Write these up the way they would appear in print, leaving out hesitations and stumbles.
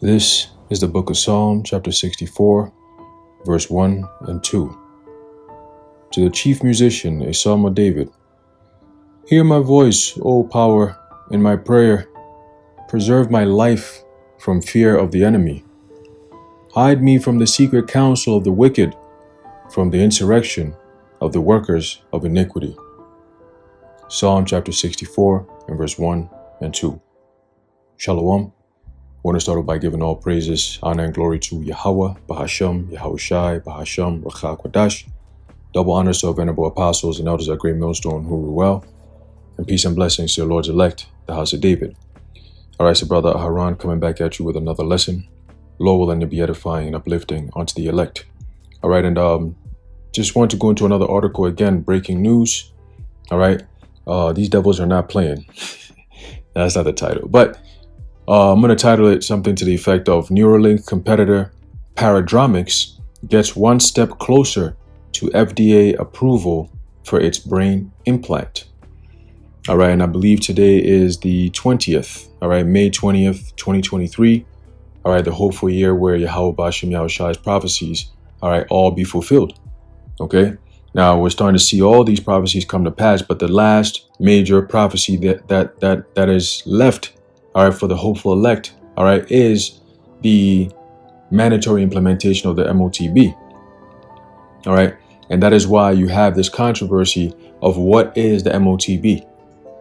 This is the book of Psalm, chapter 64, verse 1 and 2. To the chief musician, a psalm of David. Hear my voice, O power, in my prayer. Preserve my life from fear of the enemy. Hide me from the secret counsel of the wicked, from the insurrection of the workers of iniquity. Psalm chapter 64 and verse 1 and 2. Shalom. I want to start off by giving all praises, honor, and glory to Yahweh, Bahasham, Yahushai, Bahasham, Rachak Kwadash. Double honors to our venerable apostles and elders at Great Millstone who rule well. And peace and blessings to the Lord's elect, the house of David. All right, so Brother Aharon coming back at you with another lesson. Lord willing to be edifying and uplifting unto the elect. All right, and just want to go into another article again, breaking news. All right, these devils are not playing. That's not the title, but I'm going to title it something to the effect of Neuralink competitor Paradromics gets one step closer to FDA approval for its brain implant. All right, and I believe today is the 20th, all right, May 20th, 2023. All right, the hopeful year where Yahweh Bashim Yahushai's prophecies, all right, all be fulfilled. Okay, now we're starting to see all these prophecies come to pass, but the last major prophecy that is left, all right, for the hopeful elect, all right, is the mandatory implementation of the Motb. All right, and that is why you have this controversy of what is the Motb.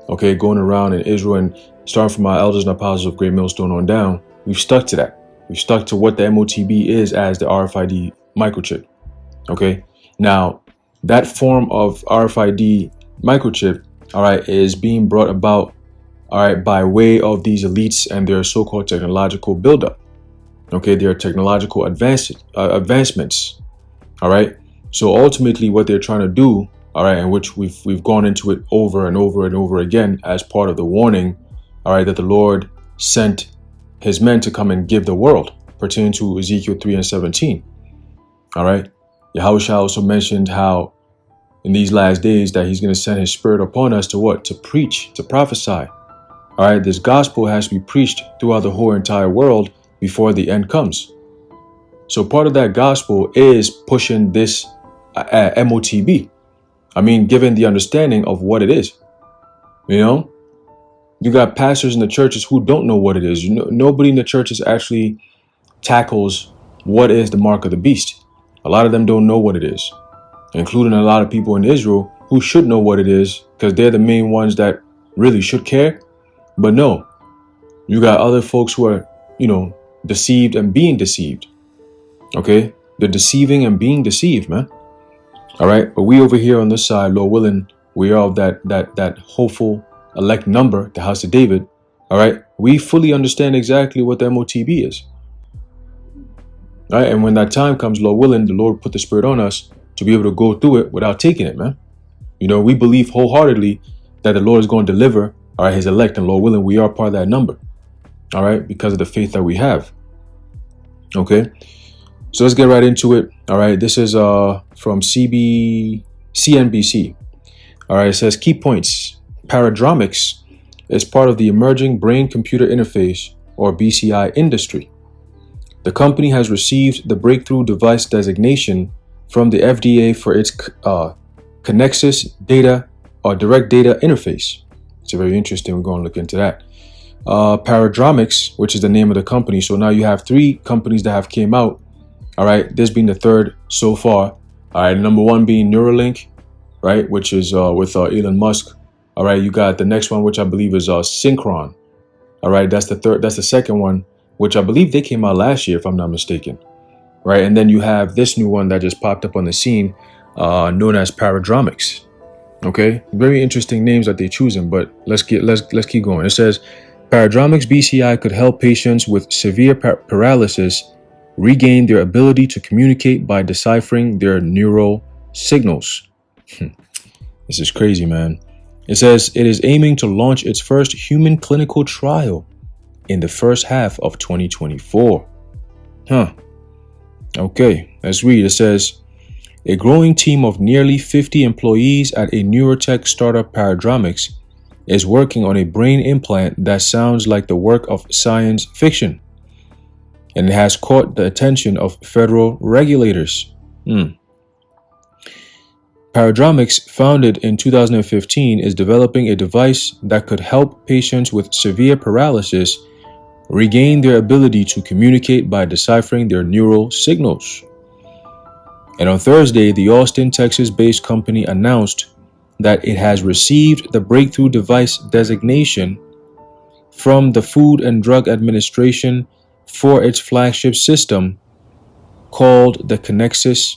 Okay, going around in Israel and starting from our elders and apostles of Great Millstone on down, we've stuck to that. We've stuck to what the Motb is as the RFID microchip. Okay, now that form of RFID microchip, all right, is being brought about, all right, by way of these elites and their so-called technological buildup. Okay, their technological advancements. All right. So ultimately, what they're trying to do, all right, and which we've gone into it over and over and over again as part of the warning, all right, that the Lord sent His men to come and give the world, pertaining to Ezekiel 3 and 17. All right. Yahushua also mentioned how in these last days that He's going to send His Spirit upon us to what? To preach, to prophesy. All right, this gospel has to be preached throughout the whole entire world before the end comes. So part of that gospel is pushing this Motb. I mean, given the understanding of what it is. You know, you got pastors in the churches who don't know what it is. You know, nobody in the churches actually tackles what is the mark of the beast. A lot of them don't know what it is, including a lot of people in Israel who should know what it is because they're the main ones that really should care. But no, you got other folks who are, you know, deceived and being deceived. Okay, they're deceiving and being deceived, man. All right, but we over here on this side, Lord willing, we are of that hopeful elect number, the house of David. All right, we fully understand exactly what the Motb is. All right, and when that time comes, Lord willing, the Lord put the Spirit on us to be able to go through it without taking it, man. You know, we believe wholeheartedly that the Lord is going to deliver, all right, His elect, and Lord willing, we are part of that number. All right, because of the faith that we have. Okay. So let's get right into it. All right, this is from CNBC. All right, it says key points. Paradromics is part of the emerging brain-computer interface, or BCI, industry. The company has received the breakthrough device designation from the FDA for its Connexus data or direct data interface. It's very interesting. We're going to look into that. Paradromics, which is the name of the company. So now you have three companies that have came out. All right, this being the third so far. All right, number one being Neuralink, right, which is with Elon Musk. All right, you got the next one, which I believe is Synchron. All right, that's the third. That's the second one, which I believe they came out last year, if I'm not mistaken. Right, and then you have this new one that just popped up on the scene, known as Paradromics. Okay, very interesting names that they're choosing, but let's keep going. It says Paradromics BCI could help patients with severe paralysis regain their ability to communicate by deciphering their neural signals. This is crazy, man. It says it is aiming to launch its first human clinical trial in the first half of 2024. Okay, let's read. It says a growing team of nearly 50 employees at a neurotech startup Paradromics is working on a brain implant that sounds like the work of science fiction. and it has caught the attention of federal regulators. Paradromics, founded in 2015, is developing a device that could help patients with severe paralysis regain their ability to communicate by deciphering their neural signals. And on Thursday, the Austin, Texas-based company announced that it has received the breakthrough device designation from the Food and Drug Administration for its flagship system called the Connexus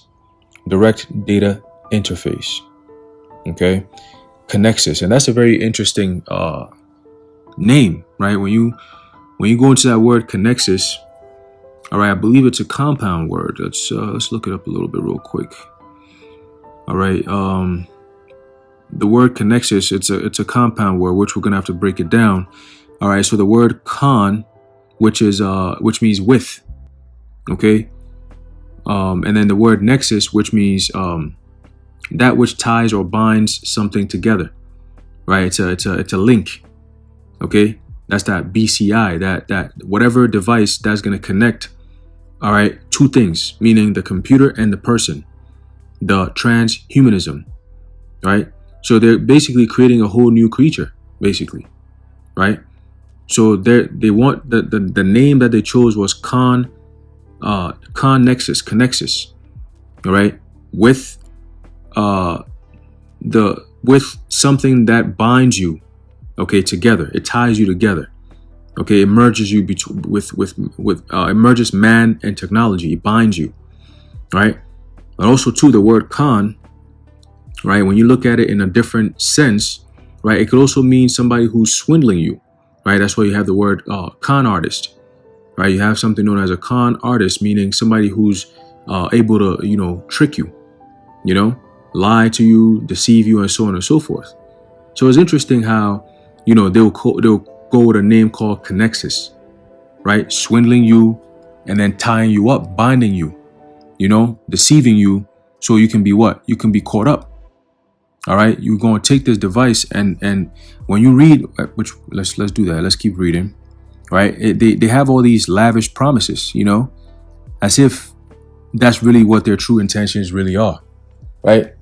Direct Data Interface. Okay, Connexus, and that's a very interesting name, right? When you go into that word Connexus, all right, I believe it's a compound word. Let's look it up a little bit real quick. All right, the word Connexus, it's a compound word, which we're gonna have to break it down. All right, so the word con, which means with, okay, and then the word nexus, which means that which ties or binds something together, right? It's a link, okay. That's that BCI, that whatever device that's gonna connect, all right, two things, meaning the computer and the person, the transhumanism, right? So they're basically creating a whole new creature, basically, right? So they want the name that they chose was Connexus, all right, with with something that binds you, okay, together. It ties you together, okay. It merges you it merges man and technology. It binds you, right? And also too, the word con, right, when you look at it in a different sense, right, it could also mean somebody who's swindling you, right? That's why you have the word con artist, right? You have something known as a con artist, meaning somebody who's able to, trick you, lie to you, deceive you, and so on and so forth. So it's interesting how, they'll go with a name called Connexus, right? Swindling you and then tying you up, binding you, deceiving you, so you can be what? You can be caught up. All right, you're going to take this device and when you read, which let's do that. Let's keep reading, right? They have all these lavish promises, as if that's really what their true intentions really are, right?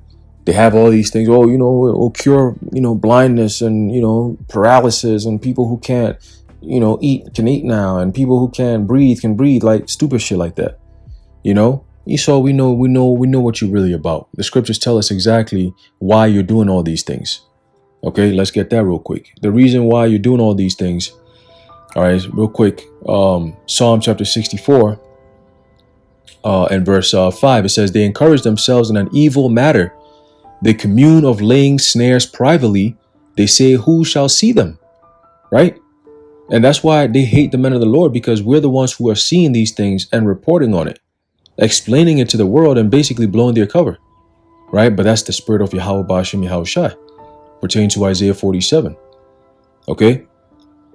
They have all these things. Oh, it'll cure, blindness and paralysis, and people who can't, eat can eat now, and people who can't breathe can breathe, like stupid shit like that, Esau, we know what you're really about. The scriptures tell us exactly why you're doing all these things. Okay, let's get that real quick. The reason why you're doing all these things, all right, real quick. Psalm chapter 64 and verse 5, it says, they encourage themselves in an evil matter. They commune of laying snares privately. They say, who shall see them? Right? And that's why they hate the men of the Lord, because we're the ones who are seeing these things and reporting on it, explaining it to the world and basically blowing their cover, right? But that's the spirit of Yahweh Ba'ashem Yahushai, pertaining to Isaiah 47. Okay,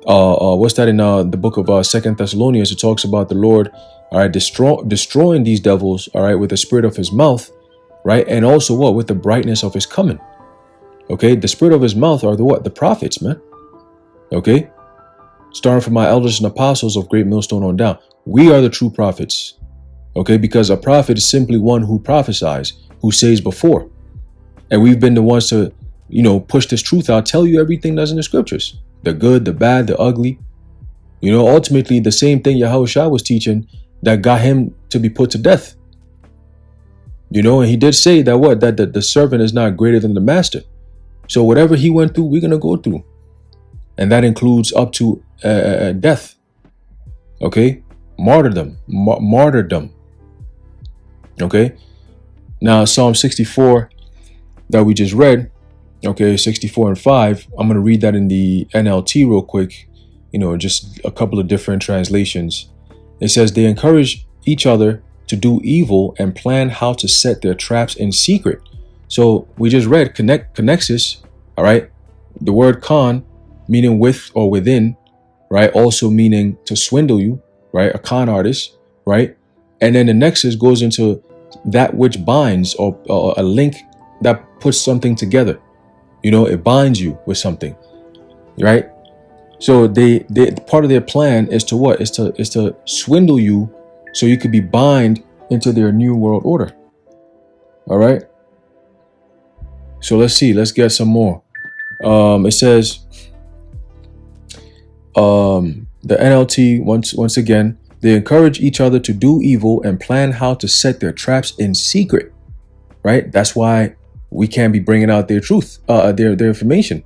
what's that in the book of 2 Thessalonians? It talks about the Lord, all right, destroying these devils, all right, with the spirit of his mouth, right, and also what? With the brightness of his coming. Okay, the spirit of his mouth are the what? The prophets, man. Okay, starting from my elders and apostles of Great Millstone on down, we are the true prophets. Okay, because a prophet is simply one who prophesies, who says before. And we've been the ones to, push this truth out, tell you everything that's in the scriptures. The good, the bad, the ugly. Ultimately the same thing Yahushua was teaching that got him to be put to death. And he did say that what? That the servant is not greater than the master. So whatever he went through, we're going to go through. And that includes up to death. Okay? Martyrdom. Okay, now Psalm 64 that we just read, okay, 64 and 5, I'm going to read that in the NLT real quick, just a couple of different translations. It says, they encourage each other to do evil and plan how to set their traps in secret. So we just read Connexus, all right, the word con, meaning with or within, right, also meaning to swindle you, right, a con artist, right, and then the nexus goes into that which binds, or a link that puts something together. It binds you with something, right? So they part of their plan is to what? Is to swindle you so you could be bind into their new world order. All right. So let's see. Let's get some more. It says the NLT once again, they encourage each other to do evil and plan how to set their traps in secret. Right? That's why we can't be bringing out their truth, their information.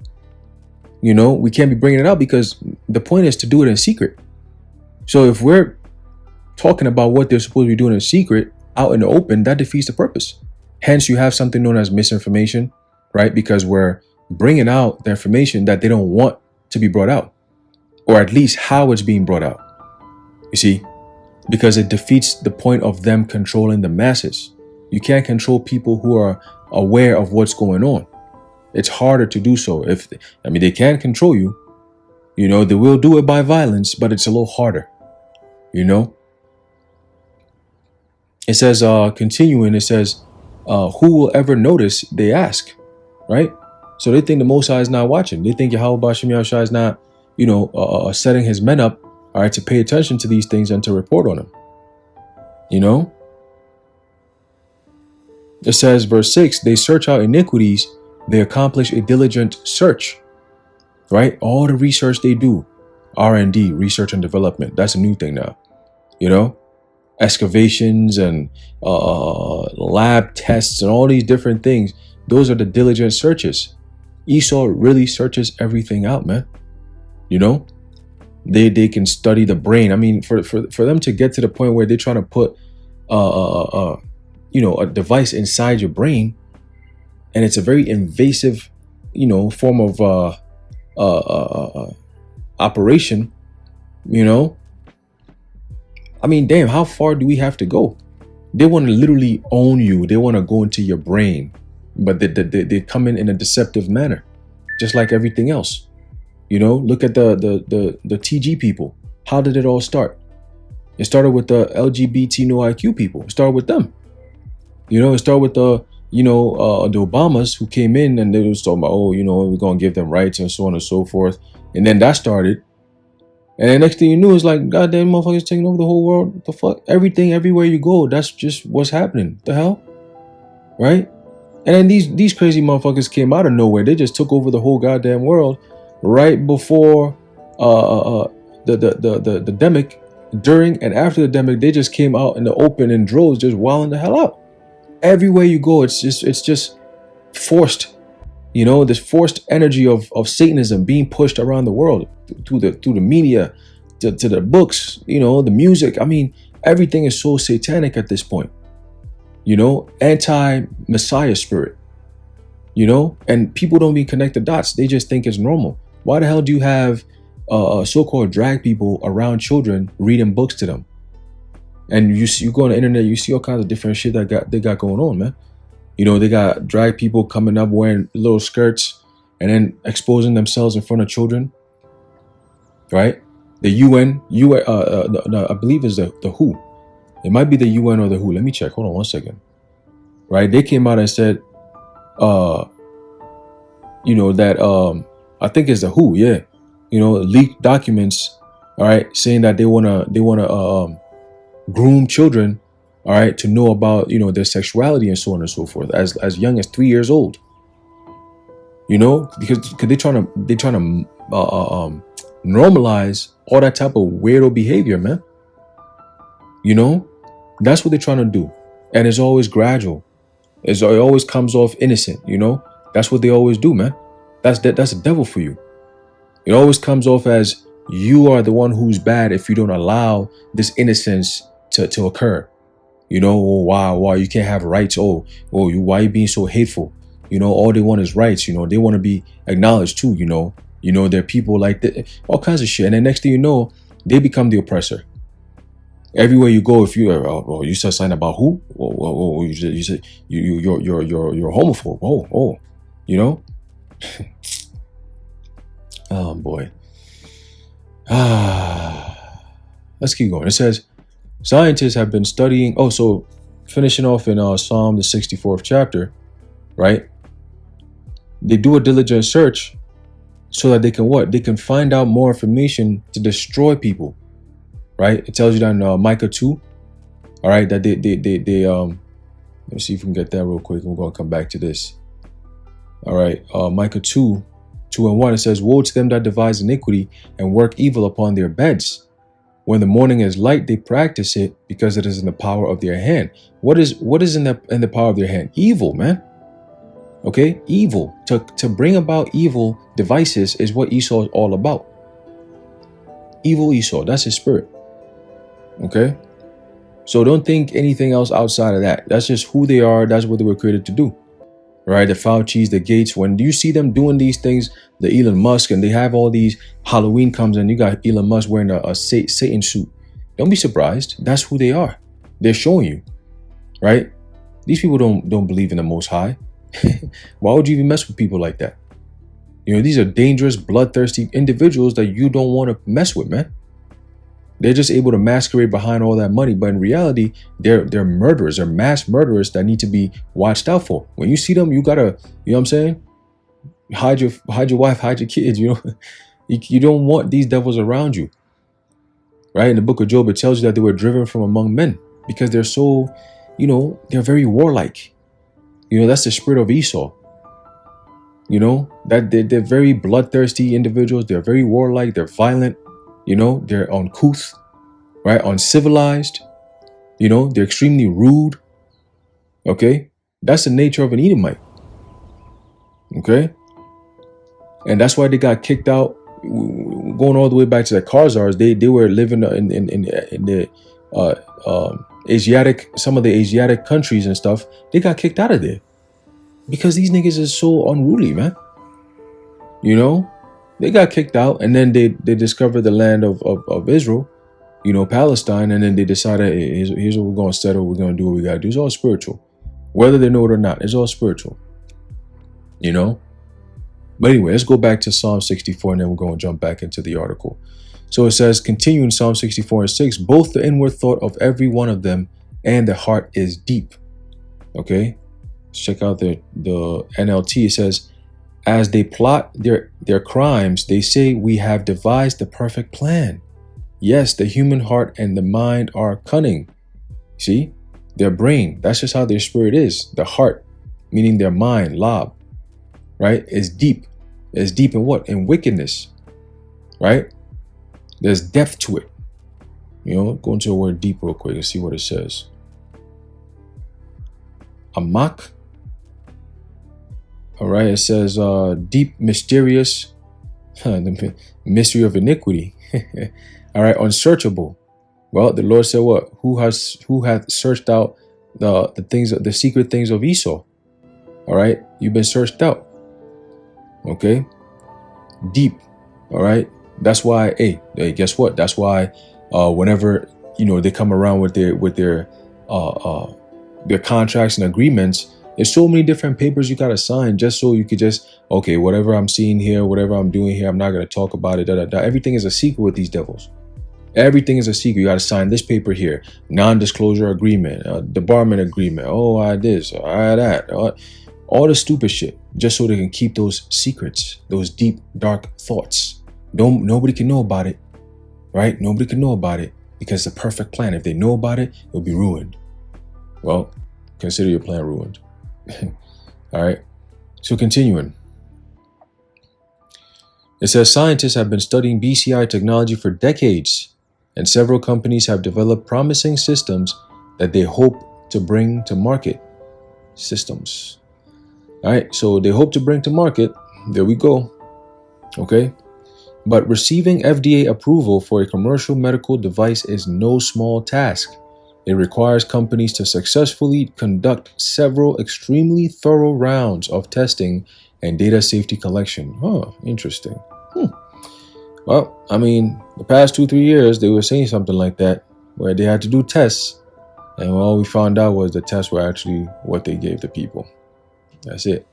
You know, we can't be bringing it out because the point is to do it in secret. So if we're talking about what they're supposed to be doing in secret out in the open, that defeats the purpose. Hence, you have something known as misinformation, right? Because we're bringing out the information that they don't want to be brought out, or at least how it's being brought out. You see, because it defeats the point of them controlling the masses. You can't control people who are aware of what's going on. It's harder to do so. They can control you, you know, they will do it by violence, but it's a little harder, you know. It says, continuing, it says, who will ever notice, they ask, right? So they think the Most High is not watching. They think Yahweh Bashim Yahushua is not, you know, setting his men up, all right, to pay attention to these things and to report on them, you know. It says, verse 6, they search out iniquities, they accomplish a diligent search, right? All the research they do, R&D, research and development, that's a new thing now, you know, excavations and lab tests and all these different things. Those are the diligent searches. Esau really searches everything out, man. You know, they can study the brain. I mean, for them to get to the point where they're trying to put, you know, a device inside your brain, and it's a very invasive, you know, form of operation, you know. I mean, damn, how far do we have to go? They want to literally own you. They want to go into your brain, but they come in a deceptive manner, just like everything else. You know, look at the TG people. How did it all start? It started with the LGBT no IQ people. It started with them. You know, it started with the Obamas who came in and they was talking about, oh, you know, we're going to give them rights and so on and so forth. And then that started. And the next thing you knew is like, goddamn motherfuckers taking over the whole world. What the fuck? Everything, everywhere you go, that's just what's happening. The hell? Right? And then these crazy motherfuckers came out of nowhere. They just took over the whole goddamn world right before the demic. During and after the demic, they just came out in the open in droves, just wilding the hell out. Everywhere you go, it's just forced, you know, this forced energy of Satanism being pushed around the world through the media, to the books, you know, the music. I mean, everything is so satanic at this point, you know, anti-Messiah spirit, you know, and people don't even connect the dots. They just think it's normal. Why the hell do you have so-called drag people around children reading books to them? And you go on the internet, you see all kinds of different shit they got going on, man. You know, they got drag people coming up wearing little skirts and then exposing themselves in front of children, right? The UN, I believe is the WHO. It might be the UN or the WHO. Let me check. Hold on one second. Right? They came out and said, you know, that I think it's the WHO, yeah. You know, leaked documents, all right, saying that they wanna groom children, all right, to know about, you know, their sexuality and so on and so forth, as young as 3 years old. You know, because they're trying to normalize all that type of weirdo behavior, man. You know, that's what they're trying to do, and it's always gradual. It always comes off innocent. You know, that's what they always do, man. That's the devil for you. It always comes off as you are the one who's bad if you don't allow this innocence to occur. You know, oh, wow, you can't have rights. Why are you being so hateful? You know, all they want is rights. You know, they want to be acknowledged too. You know, there are people like that, all kinds of shit. And then next thing you know, they become the oppressor. Everywhere you go, if you you said something about who? You said you're homophobe. You know. Oh boy. Let's keep going. It says scientists have been studying. Oh, so finishing off in Psalm the 64th chapter, right? They do a diligent search. so that they can what? They can find out more information to destroy people, right? It tells you that in Micah 2, all right, that they let me see if we can get that real quick. We're going to come back to this. All right, Micah 2:2-1, it says, "Woe to them that devise iniquity and work evil upon their beds. When the morning is light, they practice it, because it is in the power of their hand." What is in the power of their hand? Evil, man. Okay, evil. To bring about evil devices is what Esau is all about. Evil Esau, that's his spirit. Okay, so don't think anything else outside of that. That's just who they are. That's what they were created to do. Right? The Faucis, the Gates. When you see them doing these things, the Elon Musk, and they have all these, Halloween comes and you got Elon Musk wearing a Satan suit. Don't be surprised. That's who they are. They're showing you, right? These people don't believe in the Most High. Why would you even mess with people like that? You know, these are dangerous, bloodthirsty individuals that you don't want to mess with, man. They're just able to masquerade behind all that money, but in reality, they're murderers. They're mass murderers that need to be watched out for. When you see them, you gotta, you know what I'm saying? Hide your wife, hide your kids. You know, you don't want these devils around you, right? In the book of Job, it tells you that they were driven from among men because they're so, you know, they're very warlike. You know, that's the spirit of Esau. You know, that they're very bloodthirsty individuals. They're very warlike. They're violent. You know, they're uncouth, right? Uncivilized. You know, they're extremely rude. Okay, that's the nature of an Edomite. Okay, and that's why they got kicked out. Going all the way back to the Khazars, they were living in the Asiatic, some of the Asiatic countries and stuff. They got kicked out of there because these niggas is so unruly, man. You know, they got kicked out, and then they discovered the land of Israel, you know, Palestine, and then they decided, hey, here's what we're going to settle. We're going to do what we got to do. It's all spiritual, whether they know it or not. It's all spiritual, you know. But anyway, let's go back to Psalm 64, and then we're going to jump back into the article. So it says, continuing Psalm 64:6, "Both the inward thought of every one of them and the heart is deep." Okay, let's check out the NLT. It says, "As they plot their crimes, they say, we have devised the perfect plan. Yes, the human heart and the mind are cunning." See, their brain, that's just how their spirit is. The heart, meaning their mind, lab, right, is deep. It's deep in what? In wickedness, right? There's depth to it. You know, go into the word deep real quick and see what it says. Amak. All right, it says deep, mysterious, the mystery of iniquity. All right, unsearchable. Well, the Lord said what? Who hath searched out the things, the secret things of Esau? All right, you've been searched out. Okay, deep. All right, that's why. Hey, guess what? That's why whenever, you know, they come around with their contracts and agreements, there's so many different papers you got to sign just so you could just, okay, whatever I'm seeing here, whatever I'm doing here, I'm not going to talk about it. Everything is a secret with these devils. Everything is a secret. You got to sign this paper here, non-disclosure agreement, debarment agreement. Oh, I this, I that, all the stupid shit, just so they can keep those secrets, those deep, dark thoughts. Nobody can know about it, right? Nobody can know about it because it's a perfect plan. If they know about it, it'll be ruined. Well, consider your plan ruined. All right. So continuing. It says scientists have been studying BCI technology for decades, and several companies have developed promising systems that they hope to bring to market. Systems. All right. So they hope to bring to market. There we go. Okay. But receiving FDA approval for a commercial medical device is no small task. It requires companies to successfully conduct several extremely thorough rounds of testing and data safety collection. Huh, interesting. Well, I mean, the past 2-3 years, they were saying something like that, where they had to do tests. And all we found out was the tests were actually what they gave the people. That's it.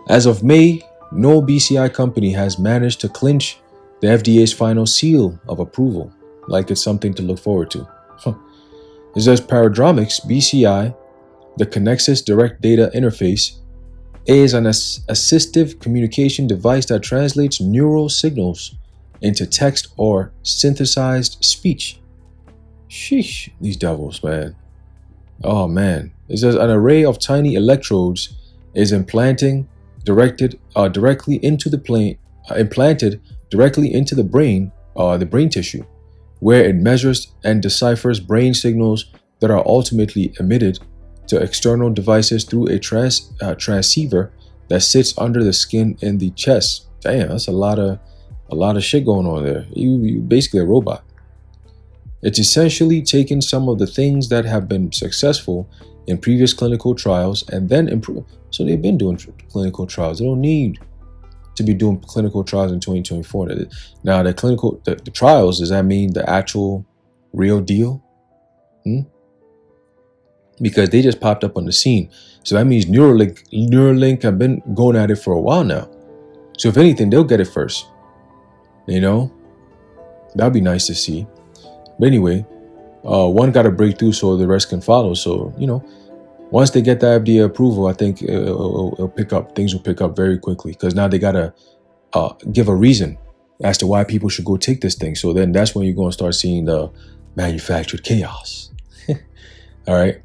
As of May, no BCI company has managed to clinch the FDA's final seal of approval, like it's something to look forward to. It says Paradromics, BCI, the Connexus Direct Data Interface, is an assistive communication device that translates neural signals into text or synthesized speech. Sheesh, these devils, man. Oh man. It says an array of tiny electrodes is implanted directly into the brain tissue, where it measures and deciphers brain signals that are ultimately emitted to external devices through a transceiver that sits under the skin in the chest. Damn, that's a lot of shit going on there. You basically a robot. It's essentially taken some of the things that have been successful in previous clinical trials and then improve. So they've been doing clinical trials. They don't need to be doing clinical trials in 2024. Now the trials, does that mean the actual real deal? Because they just popped up on the scene. So that means Neuralink have been going at it for a while now. So if anything, they'll get it first. You know, that'd be nice to see. But anyway, one got a breakthrough so the rest can follow. So, you know, once they get the FDA approval, I think it'll pick up. Things will pick up very quickly because now they got to give a reason as to why people should go take this thing. So then that's when you're going to start seeing the manufactured chaos. All right.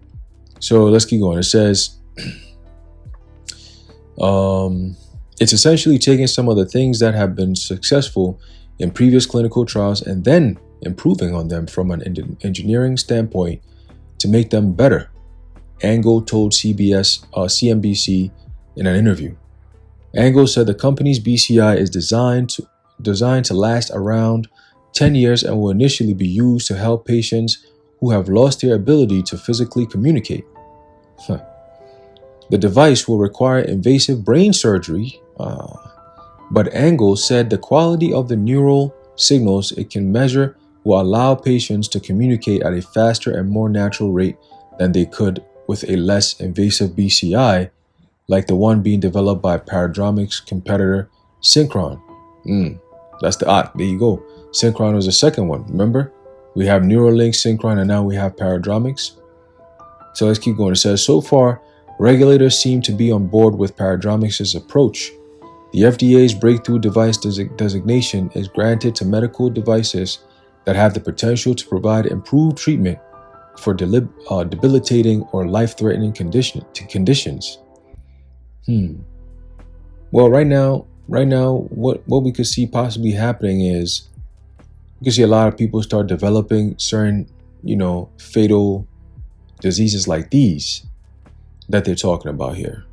So let's keep going. It says, it's essentially taking some of the things that have been successful in previous clinical trials and then improving on them from an engineering standpoint to make them better, Angle told CNBC in an interview. Angle said the company's BCI is designed to last around 10 years and will initially be used to help patients who have lost their ability to physically communicate. The device will require invasive brain surgery, but Angle said the quality of the neural signals it can measure will allow patients to communicate at a faster and more natural rate than they could with a less invasive BCI, like the one being developed by Paradromics competitor Synchron. That's there you go. Synchron was the second one, remember? We have Neuralink, Synchron, and now we have Paradromics. So let's keep going. It says, so far, regulators seem to be on board with Paradromics' approach. The FDA's breakthrough device designation is granted to medical devices that have the potential to provide improved treatment for debilitating or life-threatening conditions. Well, right now, what we could see possibly happening is you can see a lot of people start developing certain, fatal diseases like these that they're talking about here.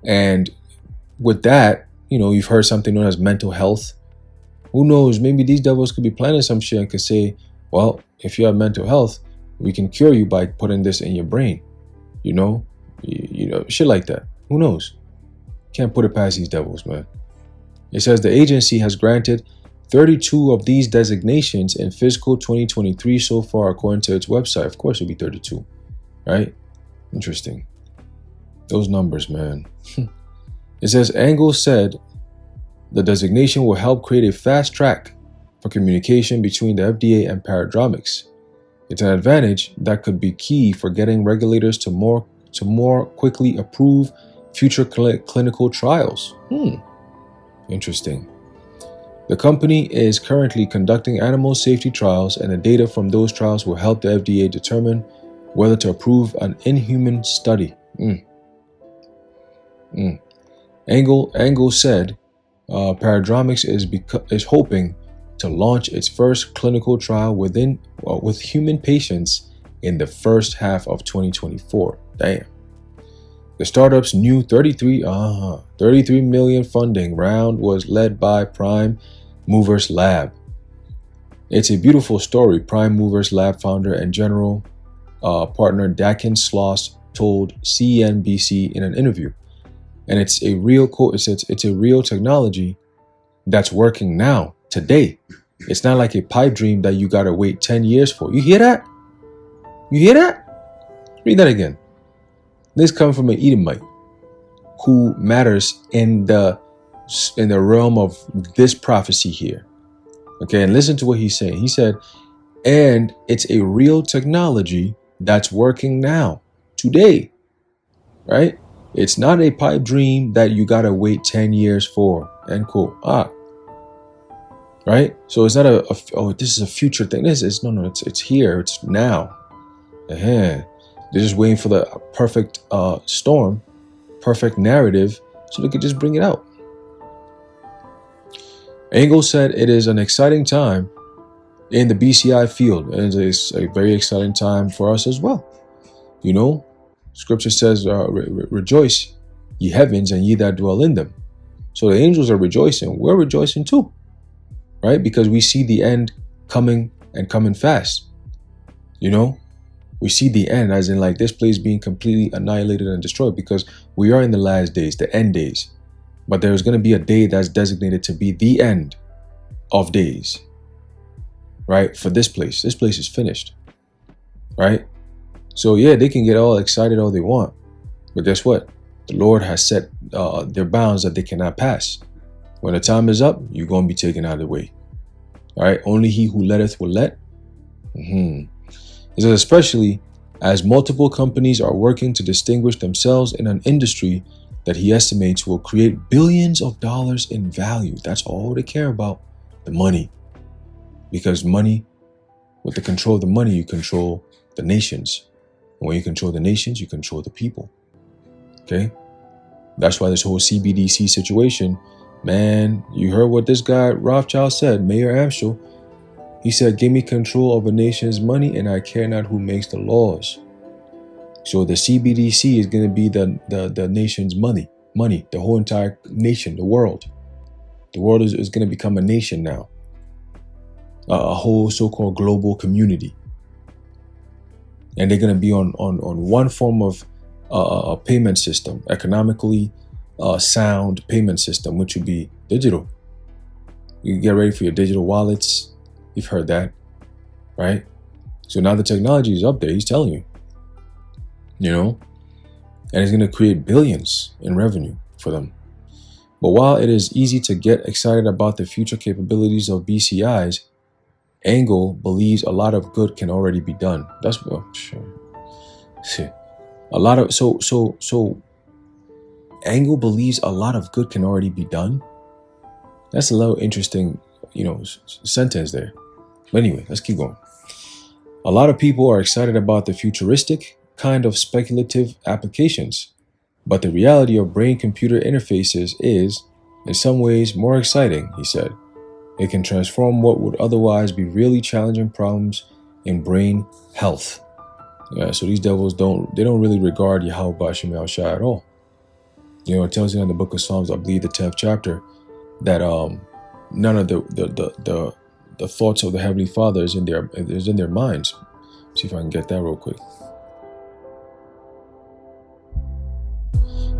And with that, you've heard something known as mental health. Who knows? Maybe these devils could be planning some shit and could say, well, if you have mental health, we can cure you by putting this in your brain. Shit like that. Who knows? Can't put it past these devils, man. It says the agency has granted 32 of these designations in fiscal 2023 so far, according to its website. Of course, it'll be 32, right? Interesting. Those numbers, man. It says Angle said the designation will help create a fast track for communication between the FDA and Paradromics. It's an advantage that could be key for getting regulators to more quickly approve future clinical trials. Interesting. The company is currently conducting animal safety trials, and the data from those trials will help the FDA determine whether to approve an inhuman study. Angle said Paradromics is hoping to launch its first clinical trial with human patients in the first half of 2024. Damn. The startup's new 33 million funding round was led by Prime Movers Lab. It's a beautiful story, Prime Movers Lab founder and general partner Dakin Sloss told CNBC in an interview. And it's a real it's a real technology that's working now, today. It's not like a pipe dream that you gotta wait 10 years for. You hear that? You hear that? Read that again. This comes from an Edomite who matters in the realm of this prophecy here. Okay, and listen to what he's saying. He said, and it's a real technology that's working now. today, right? It's not a pipe dream that you gotta wait 10 years for, end quote. Right? So it's not this is a future thing. It's here, it's now. They're just waiting for the perfect storm, perfect narrative, so they could just bring it out. Engel said it is an exciting time in the BCI field, and it's a very exciting time for us as well. You know, Scripture says, rejoice, ye heavens, and ye that dwell in them. So the angels are rejoicing. We're rejoicing too, right? Because we see the end coming and coming fast. You know, we see the end as in like this place being completely annihilated and destroyed, because we are in the last days, the end days. But there's going to be a day that's designated to be the end of days, right? For this place is finished, right? So yeah, they can get all excited all they want, but guess what? The Lord has set their bounds that they cannot pass. When the time is up, you're going to be taken out of the way. All right. Only he who letteth will let. It says, especially as multiple companies are working to distinguish themselves in an industry that he estimates will create billions of dollars in value. That's all they care about, the money. Because money, with the control of the money, you control the nations. And when you control the nations, you control the people. Okay? That's why this whole CBDC situation, man, you heard what this guy Rothschild said, Mayor Amschel. He said, give me control of a nation's money and I care not who makes the laws. So the CBDC is going to be the nation's money, the whole entire nation, the world. The world is going to become a nation now, a whole so-called global community. And they're going to be on one form of a payment system, economically sound payment system, which would be digital. You get ready for your digital wallets. You've heard that, right? So now the technology is up there. He's telling you, you know, and it's going to create billions in revenue for them. But while it is easy to get excited about the future capabilities of BCIs, Engel believes a lot of good can already be done. That's what a lot of so Engel believes a lot of good can already be done. That's a little interesting, sentence there. But anyway, let's keep going. A lot of people are excited about the futuristic kind of speculative applications, but the reality of brain-computer interfaces is, in some ways, more exciting, he said. It can transform what would otherwise be really challenging problems in brain health. Yeah, so these devils don't really regard Yahweh Bashim Al Shah at all. It tells you in the book of Psalms, I believe the 10th chapter, that none of the thoughts of the Heavenly Father is in their minds. See if I can get that real quick.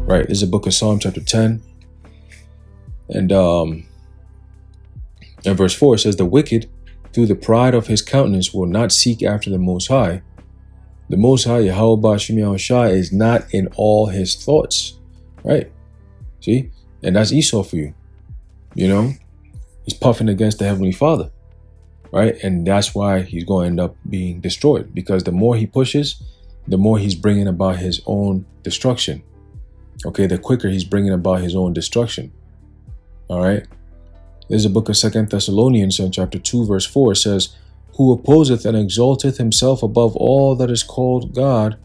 Right, this is the book of Psalm chapter 10. And in verse 4, it says, the wicked, through the pride of his countenance, will not seek after the Most High. The Most High, Yahweh Bashim Yahushua, is not in all his thoughts. Right? See? And that's Esau for you. He's puffing against the Heavenly Father. Right? And that's why he's going to end up being destroyed. Because the more he pushes, the more he's bringing about his own destruction. Okay? The quicker he's bringing about his own destruction. All right? There's a book of 2 Thessalonians in chapter 2, verse 4. It says, who opposeth and exalteth himself above all that is called God,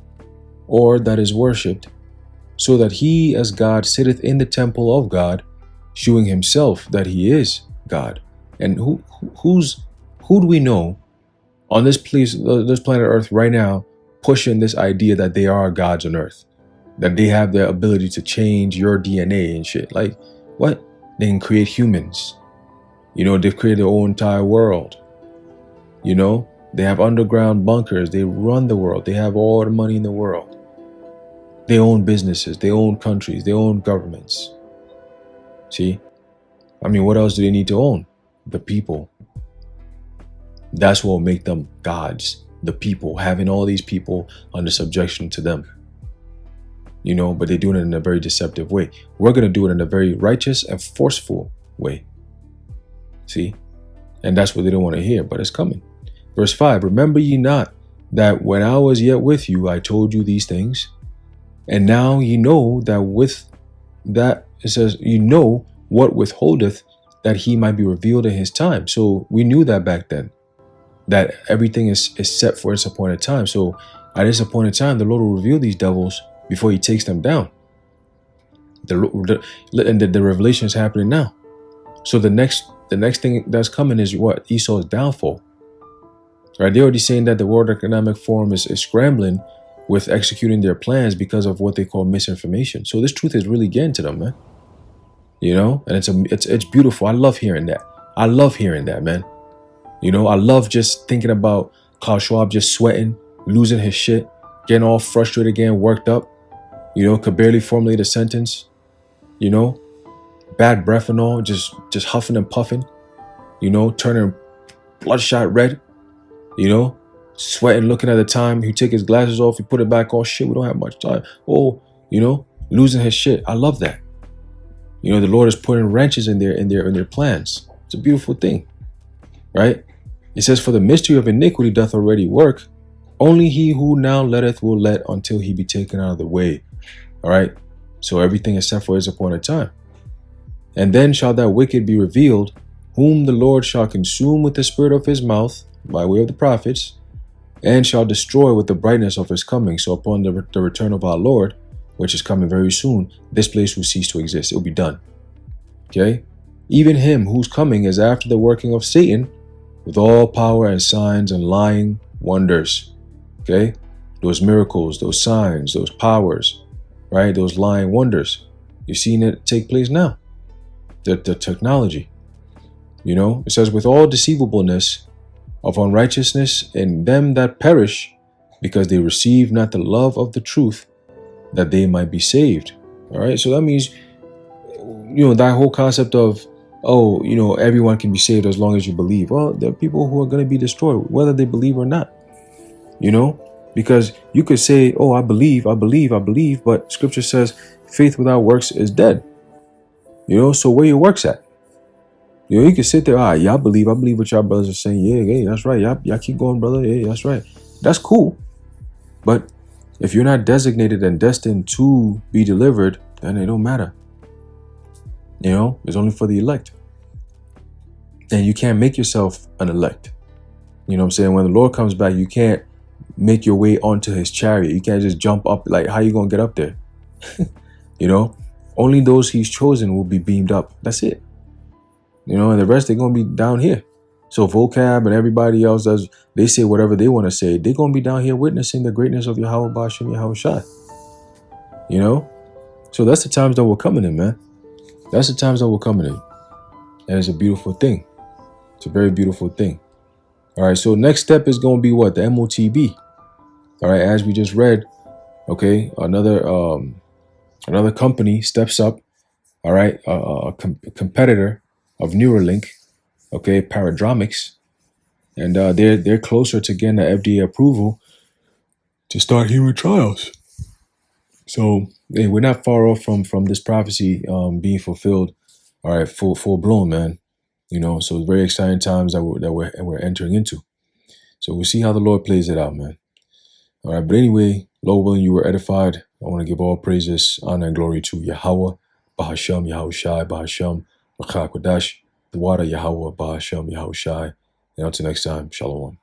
or that is worshipped, so that he as God sitteth in the temple of God, shewing himself that he is God. And who do we know on this planet Earth right now pushing this idea that they are gods on earth, that they have the ability to change your DNA and shit? Like, what? They can create humans. They've created their own entire world. They have underground bunkers. They run the world. They have all the money in the world. They own businesses. They own countries. They own governments. See? What else do they need to own? The people. That's what will make them gods. The people. Having all these people under subjection to them. But they're doing it in a very deceptive way. We're going to do it in a very righteous and forceful way. See? And that's what they don't want to hear, but it's coming. Verse 5, remember ye not that when I was yet with you, I told you these things. And now you know that with that, it says, you know what withholdeth, that he might be revealed in his time. So we knew that back then, that everything is set for its appointed time. So at this appointed time, the Lord will reveal these devils before he takes them down. The revelation is happening now. So the next thing that's coming is what? Esau's downfall. Right? They're already saying that the World Economic Forum is scrambling with executing their plans because of what they call misinformation. So this truth is really getting to them, man. You know, and it's beautiful. I love hearing that. I love hearing that, man. You know, I love just thinking about Klaus Schwab just sweating, losing his shit, getting all frustrated, getting worked up. You know, could barely formulate a sentence. You know, bad breath and all, just huffing and puffing. You know, turning bloodshot red. You know, sweating, looking at the time. He take his glasses off, he put it back on. Shit, we don't have much time. Oh, you know, losing his shit. I love that. You know, the Lord is putting wrenches in their plans. It's a beautiful thing, right? It says, for the mystery of iniquity doth already work. Only he who now letteth will let until he be taken out of the way. All right. So everything is set for his appointed time. And then shall that wicked be revealed, whom the Lord shall consume with the spirit of his mouth by way of the prophets, and shall destroy with the brightness of his coming. So upon the return of our Lord, which is coming very soon, this place will cease to exist. It will be done. Okay? Even him whose coming is after the working of Satan, with all power and signs and lying wonders. Okay? Those miracles, those signs, those powers, right? Those lying wonders. You're seeing it take place now. The technology. You know? It says, with all deceivableness of unrighteousness in them that perish, because they receive not the love of the truth, that they might be saved. All right. So that means, you know, that whole concept of, oh, you know, everyone can be saved as long as you believe. Well, there are people who are going to be destroyed, whether they believe or not, you know, because you could say, oh, I believe, but scripture says faith without works is dead. You know, so where your works at? You know, you can sit there, yeah, I believe what y'all brothers are saying. Yeah, that's right. Y'all keep going, brother. Yeah, that's right. That's cool. But if you're not designated and destined to be delivered, then it don't matter. You know, it's only for the elect. And you can't make yourself an elect. You know what I'm saying? When the Lord comes back, you can't make your way onto his chariot. You can't just jump up. Like, how you going to get up there? You know, only those he's chosen will be beamed up. That's it. You know, and the rest, they're going to be down here. So vocab and everybody else does, they say whatever they want to say. They're going to be down here witnessing the greatness of Yahweh Ba'ashem Yahweh Shai. You know? So that's the times that we're coming in, man. That's the times that we're coming in. And it's a beautiful thing. It's a very beautiful thing. All right. So next step is going to be what? The Motb. All right. As we just read, okay, another company steps up. All right. A competitor of Neuralink. Okay, Paradromics, and they're closer to getting the FDA approval to start human trials. So hey, we're not far off from this prophecy being fulfilled. All right, full blown, man. You know, so it's very exciting times that we're entering into. So we'll see how the Lord plays it out, man. All right, but anyway, Lord willing, you were edified. I want to give all praises, honor, and glory to Yahweh, Bahasham, Yahweh Shai, Bahasham, Rakha Kodash. The water Yahweh Ba'ashem Yahweh Shai. And until next time, Shalom.